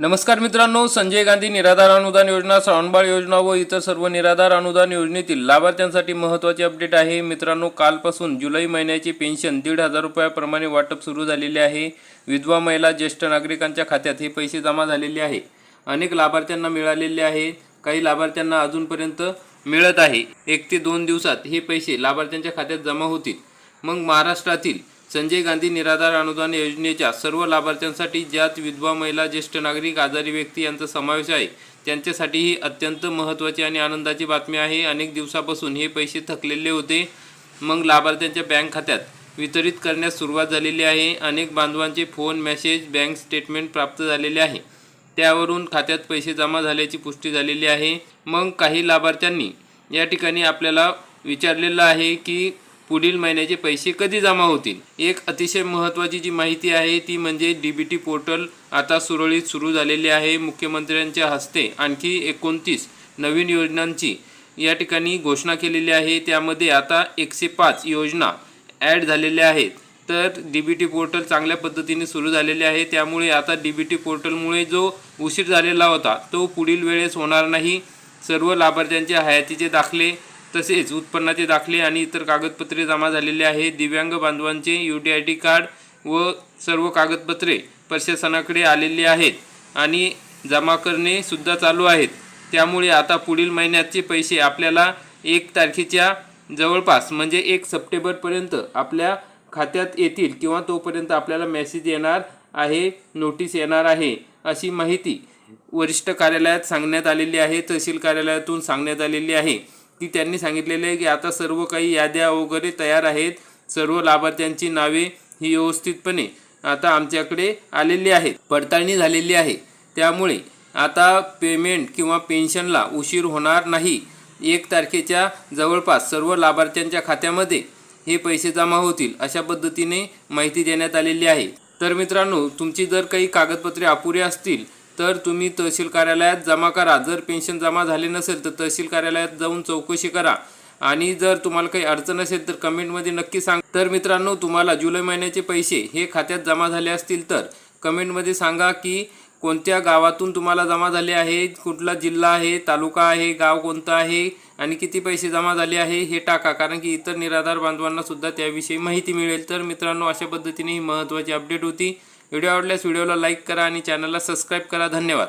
नमस्कार मित्रांनो, संजय गांधी निराधार अनुदान योजना, श्रावणबाळ योजना व इतर सर्व निराधार अनुदान योजनेतील लाभार्थ्यांसाठी महत्त्वाचे अपडेट आहे। मित्रांनो, कालपासून जुलै महिन्याची पेन्शन 1,500 रुपयाप्रमाणे वाटप सुरू झालेले आहे। विधवा महिला, ज्येष्ठ नागरिकांच्या खात्यात हे पैसे जमा झालेले आहे। अनेक लाभार्थ्यांना मिळालेले आहे, काही लाभार्थ्यांना अजूनपर्यंत मिळत आहे। 1 ते 2 दिवसात हे पैसे लाभार्थ्यांच्या खात्यात जमा होतील। मग महाराष्ट्रातील संजय गांधी निराधार अनुदान योजनेच्या सर्व लाभार्थ्यांसाठी, ज्यात विधवा महिला, ज्येष्ठ नागरिक, आजारी व्यक्ती यांचा समावेश आहे, त्यांच्यासाठी ही अत्यंत महत्त्वाची आणि आनंदाची बातमी आहे। अनेक दिवसापासून हे पैसे थकलेले होते, मग लाभार्थ्यांच्या बँक खात्यात वितरित करण्यास सुरुवात झालेली आहे। अनेक बांधवांचे फोन, मेसेज, बँक स्टेटमेंट प्राप्त झालेले आहे, त्यावरून खात्यात पैसे जमा झाल्याची पुष्टी झालेली आहे। मग काही लाभार्थ्यांनी या ठिकाणी आपल्याला विचारलेलं आहे की पुढील महिन्याचे पैसे कधी जमा होतील। एक अतिशय महत्त्वाची जी माहिती आहे ती म्हणजे डीबीटी पोर्टल आता सुरळीत सुरू झालेले आहे। मुख्यमंत्र्यांच्या हस्ते आणखी 29 नवीन योजनांची या ठिकाणी घोषणा केलेली आहे। त्यामध्ये आता 105 योजना ॲड झालेल्या आहेत। तर डीबीटी पोर्टल चांगल्या पद्धतीने सुरू झालेले आहे, त्यामुळे आता डीबीटी पोर्टलमुळे जो उशीर झालेला होता तो पुढील वेळेस होणार नाही। सर्व लाभार्थ्यांच्या हयातीचे दाखले, तसेच उत्पन्नाचे दाखले आणि इतर कागदपत्रे जमा झालेले आहेत। दिव्यांग बांधवांचे UDID कार्ड व सर्व कागदपत्रे प्रशासनाकडे आलेली आहेत आणि जमा करणे सुद्धा चालू आहेत। त्यामुळे आता पुढील महिन्याचे पैसे आपल्याला 1 तारखेच्या जवळपास म्हणजे 1 सप्टेंबरपर्यंत आपल्या खात्यात येतील किंवा तोपर्यंत आपल्याला मेसेज येणार आहे, नोटीस येणार आहे, अशी माहिती वरिष्ठ कार्यालयात सांगण्यात आलेली आहे। तहसील कार्यालयातून सांगण्यात आलेली आहे की त्यांनी सांगितलेले आहे की आता सर्व काही याद्या वगैरे तयार आहेत। सर्व लाभार्थ्यांची नावे ही व्यवस्थितपणे आता आमच्याकडे आलेली आहेत, पडताळणी झालेली आहे। त्यामुळे आता पेमेंट किंवा पेन्शनला उशीर होणार नाही। 1 तारखेच्या जवळपास सर्व लाभार्थ्यांच्या खात्यामध्ये हे पैसे जमा होतील, अशा पद्धतीने माहिती देण्यात आलेली आहे। तर मित्रांनो, तुमची जर काही कागदपत्रे अपुरी असतील तर तुम्ही तहसील कार्यालयात जमा करा। जर पेन्शन जमा झाले नसेल तर तहसील कार्यालयात जाऊन चौकशी करा आणि जर तुम्हाला काही अडचण असेल तर कमेंटमध्ये नक्की सांगा। तर मित्रांनो, तुम्हाला जुलै महिन्याचे पैसे हे खात्यात जमा झाले असतील तर कमेंटमध्ये सांगा की कोणत्या गावातून तुम्हाला जमा झाले आहे, कुठला जिल्हा आहे, तालुका आहे, गाव कोणतं आहे आणि किती पैसे जमा झाले आहे हे टाका, कारण की इतर निराधार बांधवांना सुद्धा त्याविषयी माहिती मिळेल। तर मित्रांनो, अशा पद्धतीने ही महत्त्वाची अपडेट होती। व्हिडिओ आवडल्यास व्हिडिओला लाईक करा आणि चॅनलला सबस्क्राईब करा। धन्यवाद।